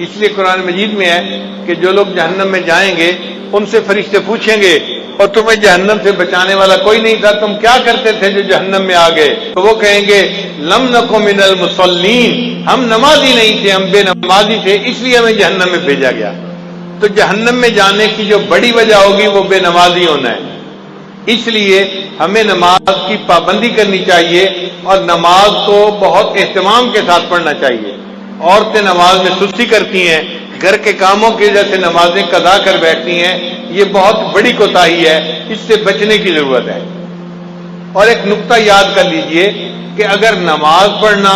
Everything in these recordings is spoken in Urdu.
اس لیے قرآن مجید میں ہے کہ جو لوگ جہنم میں جائیں گے ان سے فرشتے پوچھیں گے اور تمہیں جہنم سے بچانے والا کوئی نہیں تھا، تم کیا کرتے تھے جو جہنم میں آ گئے؟ تو وہ کہیں گے لم نکو من المصلین، ہم نمازی نہیں تھے، ہم بے نمازی تھے، اس لیے ہمیں جہنم میں بھیجا گیا۔ تو جہنم میں جانے کی جو بڑی وجہ ہوگی وہ بے نمازی ہونا ہے۔ اس لیے ہمیں نماز کی پابندی کرنی چاہیے اور نماز کو بہت اہتمام کے ساتھ پڑھنا چاہیے۔ عورتیں نماز میں سستی کرتی ہیں، گھر کے کاموں کی وجہ سے نمازیں قضا کر بیٹھتی ہیں، یہ بہت بڑی کوتاہی ہے، اس سے بچنے کی ضرورت ہے۔ اور ایک نقطہ یاد کر لیجئے کہ اگر نماز پڑھنا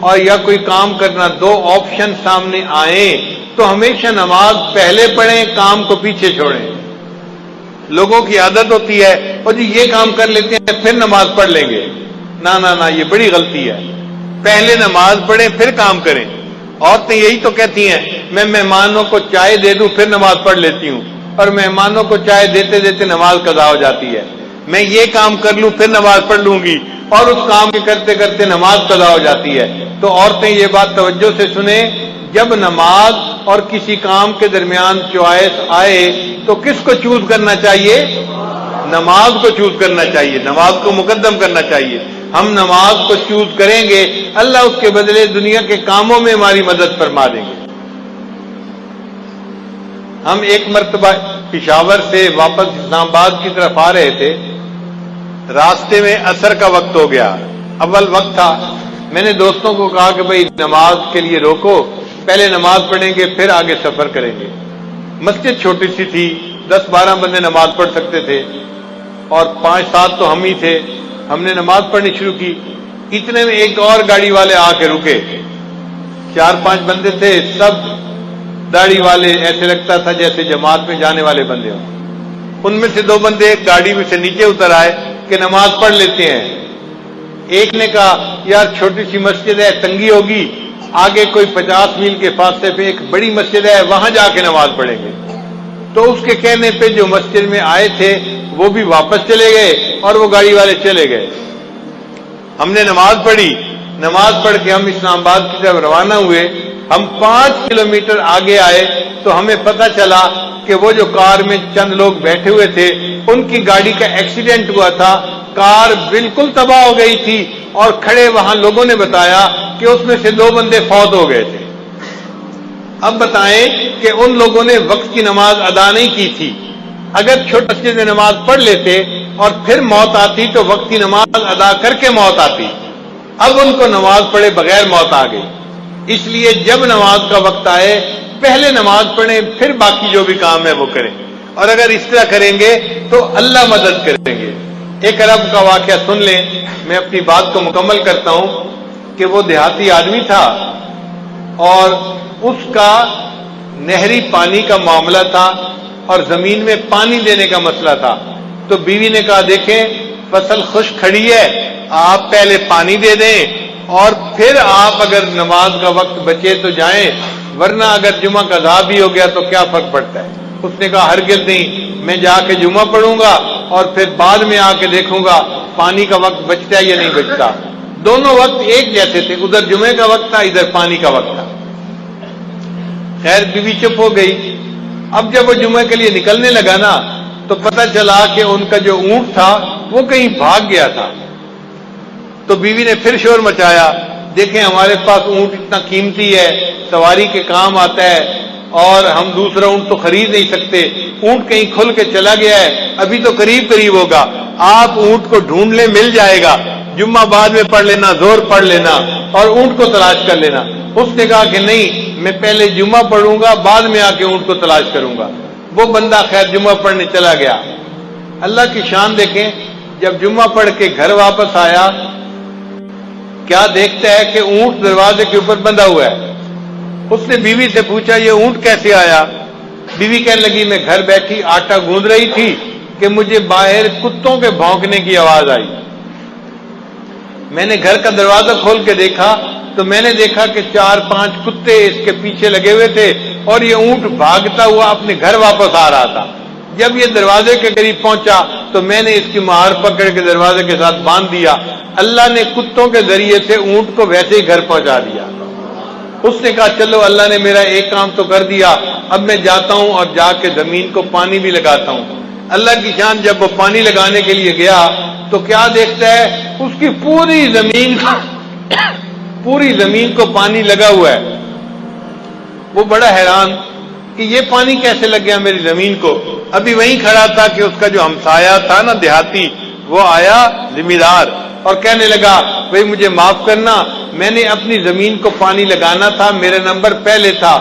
اور یا کوئی کام کرنا دو آپشن سامنے آئیں تو ہمیشہ نماز پہلے پڑھیں، کام کو پیچھے چھوڑیں۔ لوگوں کی عادت ہوتی ہے اور جی یہ کام کر لیتے ہیں پھر نماز پڑھ لیں گے، نہ نہ نہ، یہ بڑی غلطی ہے۔ پہلے نماز پڑھیں پھر کام کریں۔ عورتیں یہی تو کہتی ہیں میں مہمانوں کو چائے دے دوں پھر نماز پڑھ لیتی ہوں، اور مہمانوں کو چائے دیتے دیتے نماز قضا ہو جاتی ہے۔ میں یہ کام کر لوں پھر نماز پڑھ لوں گی، اور اس کام کے کرتے کرتے نماز قضا ہو جاتی ہے۔ تو عورتیں یہ بات توجہ سے سنیں، جب نماز اور کسی کام کے درمیان چوائس آئے تو کس کو چوز کرنا چاہیے؟ نماز کو چوز کرنا چاہیے، نماز کو مقدم کرنا چاہیے۔ ہم نماز کو چوز کریں گے، اللہ اس کے بدلے دنیا کے کاموں میں ہماری مدد فرما دیں گے۔ ہم ایک مرتبہ پشاور سے واپس اسلام آباد کی طرف آ رہے تھے، راستے میں عصر کا وقت ہو گیا، اول وقت تھا۔ میں نے دوستوں کو کہا کہ بھائی نماز کے لیے روکو، پہلے نماز پڑھیں گے پھر آگے سفر کریں گے۔ مسجد چھوٹی سی تھی، 10-12 بندے نماز پڑھ سکتے تھے، اور 5-7 تو ہم ہی تھے۔ ہم نے نماز پڑھنی شروع کی، اتنے میں ایک اور گاڑی والے آ کے رکے۔ 4-5 بندے تھے، سب داڑھی والے، ایسے لگتا تھا جیسے جماعت میں جانے والے بندے ہوں۔ ان میں سے 2 بندے گاڑی میں سے نیچے اتر آئے کہ نماز پڑھ لیتے ہیں۔ ایک نے کہا یار چھوٹی سی مسجد ہے، تنگی ہوگی، آگے کوئی 50 میل کے فاصلے پہ ایک بڑی مسجد ہے، وہاں جا کے نماز پڑھیں گے۔ تو اس کے کہنے پہ جو مسجد میں آئے تھے وہ بھی واپس چلے گئے اور وہ گاڑی والے چلے گئے۔ ہم نے نماز پڑھی، نماز پڑھ کے ہم اسلام آباد کی طرف روانہ ہوئے۔ ہم 5 کلومیٹر آگے آئے تو ہمیں پتہ چلا کہ وہ جو کار میں چند لوگ بیٹھے ہوئے تھے ان کی گاڑی کا ایکسیڈنٹ ہوا تھا، کار بالکل تباہ ہو گئی تھی، اور کھڑے وہاں لوگوں نے بتایا کہ اس میں سے 2 بندے فوت ہو گئے تھے۔ اب بتائیں کہ ان لوگوں نے وقت کی نماز ادا نہیں کی تھی۔ اگر چھوٹی مسجد میں نماز پڑھ لیتے اور پھر موت آتی تو وقت کی نماز ادا کر کے موت آتی، اب ان کو نماز پڑھے بغیر موت آ گئی۔ اس لیے جب نماز کا وقت آئے پہلے نماز پڑھیں پھر باقی جو بھی کام ہے وہ کریں، اور اگر اس طرح کریں گے تو اللہ مدد کریں گے۔ ایک عرب کا واقعہ سن لیں، میں اپنی بات کو مکمل کرتا ہوں کہ وہ دیہاتی آدمی تھا اور اس کا نہری پانی کا معاملہ تھا اور زمین میں پانی دینے کا مسئلہ تھا۔ تو بیوی نے کہا دیکھیں فصل خشک کھڑی ہے، آپ پہلے پانی دے دیں اور پھر آپ اگر نماز کا وقت بچے تو جائیں، ورنہ اگر جمعہ کا ادا بھی ہو گیا تو کیا فرق پڑتا ہے۔ اس نے کہا ہرگز نہیں، میں جا کے جمعہ پڑھوں گا اور پھر بعد میں آ کے دیکھوں گا پانی کا وقت بچتا ہے یا نہیں بچتا۔ دونوں وقت ایک جیسے تھے، ادھر جمعے کا وقت تھا، ادھر پانی کا وقت تھا۔ خیر بیوی چپ ہو گئی۔ اب جب وہ جمعے کے لیے نکلنے لگا نا تو پتہ چلا کہ ان کا جو اونٹ تھا وہ کہیں بھاگ گیا تھا۔ تو بیوی نے پھر شور مچایا، دیکھیں ہمارے پاس اونٹ اتنا قیمتی ہے، سواری کے کام آتا ہے، اور ہم دوسرا اونٹ تو خرید نہیں سکتے، اونٹ کہیں کھل کے چلا گیا ہے، ابھی تو قریب قریب ہوگا، آپ اونٹ کو ڈھونڈ لیں مل جائے گا، جمعہ بعد میں پڑھ لینا، زور پڑھ لینا اور اونٹ کو تلاش کر لینا۔ اس نے کہا کہ نہیں، میں پہلے جمعہ پڑھوں گا بعد میں آ کے اونٹ کو تلاش کروں گا۔ وہ بندہ خیر جمعہ پڑھنے چلا گیا۔ اللہ کی شان دیکھیں، جب جمعہ پڑھ کے گھر واپس آیا کیا دیکھتا ہے کہ اونٹ دروازے کے اوپر بندھا ہوا ہے۔ اس نے بیوی سے پوچھا یہ اونٹ کیسے آیا؟ بیوی کہنے لگی میں گھر بیٹھی آٹا گوندھ رہی تھی کہ مجھے باہر کتوں کے بھونکنے کی آواز آئی۔ میں نے گھر کا دروازہ کھول کے دیکھا تو میں نے دیکھا کہ 4-5 کتے اس کے پیچھے لگے ہوئے تھے اور یہ اونٹ بھاگتا ہوا اپنے گھر واپس آ رہا تھا۔ جب یہ دروازے کے قریب پہنچا تو میں نے اس کی مہار پکڑ کے دروازے کے ساتھ باندھ دیا۔ اللہ نے کتوں کے ذریعے سے اونٹ کو ویسے ہی گھر پہنچا دیا۔ اس نے کہا چلو اللہ نے میرا ایک کام تو کر دیا، اب میں جاتا ہوں اور جا کے زمین کو پانی بھی لگاتا ہوں۔ اللہ کی شان، جب وہ پانی لگانے کے لیے گیا تو کیا دیکھتا ہے؟ اس کی پوری زمین کو پانی لگا ہوا ہے۔ وہ بڑا حیران کہ یہ پانی کیسے لگ گیا میری زمین کو۔ ابھی وہیں کھڑا تھا کہ اس کا جو ہمسایہ تھا نا دیہاتی، وہ آیا ذمہ اور کہنے لگا بھئی مجھے معاف کرنا، میں نے اپنی زمین کو پانی لگانا تھا، میرا نمبر پہلے تھا،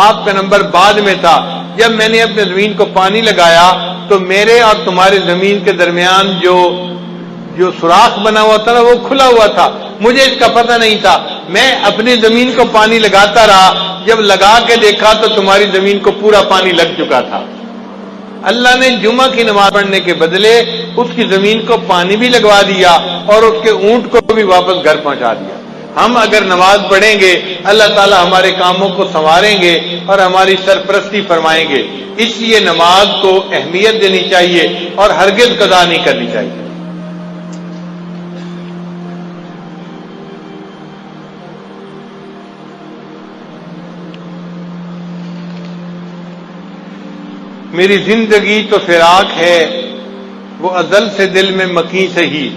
آپ کا نمبر بعد میں تھا۔ جب میں نے اپنی زمین کو پانی لگایا تو میرے اور تمہارے زمین کے درمیان جو سوراخ بنا ہوا تھا نا وہ کھلا ہوا تھا، مجھے اس کا پتہ نہیں تھا، میں اپنی زمین کو پانی لگاتا رہا، جب لگا کے دیکھا تو تمہاری زمین کو پورا پانی لگ چکا تھا۔ اللہ نے جمعہ کی نماز پڑھنے کے بدلے اس کی زمین کو پانی بھی لگوا دیا اور اس کے اونٹ کو بھی واپس گھر پہنچا دیا۔ ہم اگر نماز پڑھیں گے اللہ تعالیٰ ہمارے کاموں کو سنواریں گے اور ہماری سرپرستی فرمائیں گے، اس لیے نماز کو اہمیت دینی چاہیے اور ہرگز قضا نہیں کرنی چاہیے۔ میری زندگی تو فراق ہے وہ ازل سے دل میں مکیں سہی۔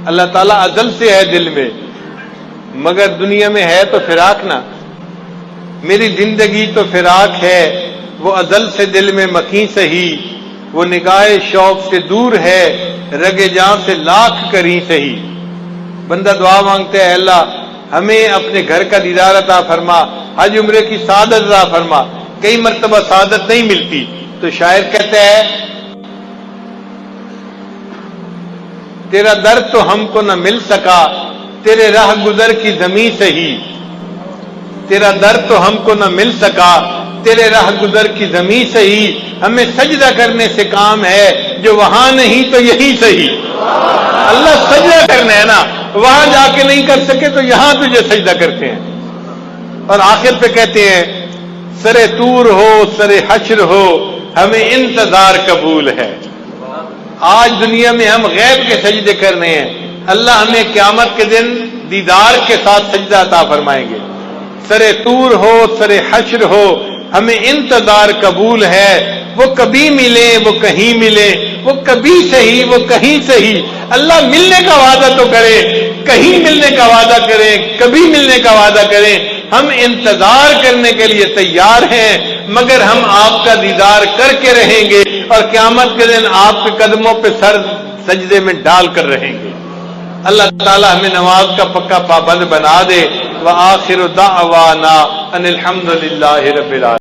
اللہ تعالیٰ ازل سے ہے دل میں، مگر دنیا میں ہے تو فراق نا۔ میری زندگی تو فراق ہے وہ ازل سے دل میں مکیں سہی، وہ نگاہ شوق سے دور ہے رگ جاں سے لاکھ کریں سہی۔ بندہ دعا مانگتا ہے اللہ ہمیں اپنے گھر کا دیدار عطا فرما، حج عمرے کی سعادت عطا فرما۔ کئی مرتبہ سعادت نہیں ملتی تو شاعر کہتا ہے تیرا در تو ہم کو نہ مل سکا تیرے راہ گزر کی زمیں سے ہی۔ تیرا در تو ہم کو نہ مل سکا تیرے راہ گزر کی زمیں سے ہی، ہمیں سجدہ کرنے سے کام ہے جو وہاں نہیں تو یہیں سے ہی۔ اللہ سجدہ کرنا ہے نا، وہاں جا کے نہیں کر سکے تو یہاں تجھے سجدہ کرتے ہیں۔ اور آخر پہ کہتے ہیں سرے طور ہو سرے حشر ہو ہمیں انتظار قبول ہے۔ آج دنیا میں ہم غیب کے سجدے کر رہے ہیں، اللہ ہمیں قیامت کے دن دیدار کے ساتھ سجدہ عطا فرمائیں گے۔ سرے طور ہو سرے حشر ہو ہمیں انتظار قبول ہے، وہ کبھی ملے وہ کہیں ملے، وہ کبھی صحیح وہ کہیں صحیح۔ اللہ ملنے کا وعدہ تو کرے، کہیں ملنے کا وعدہ کرے، کبھی ملنے کا وعدہ کرے، ہم انتظار کرنے کے لیے تیار ہیں، مگر ہم آپ کا دیدار کر کے رہیں گے اور قیامت کے دن آپ کے قدموں پہ سر سجدے میں ڈال کر رہیں گے۔ اللہ تعالیٰ ہمیں نماز کا پکا پابند بنا دے۔ وآخر دعوانا ان الحمد للہ رب العالمین۔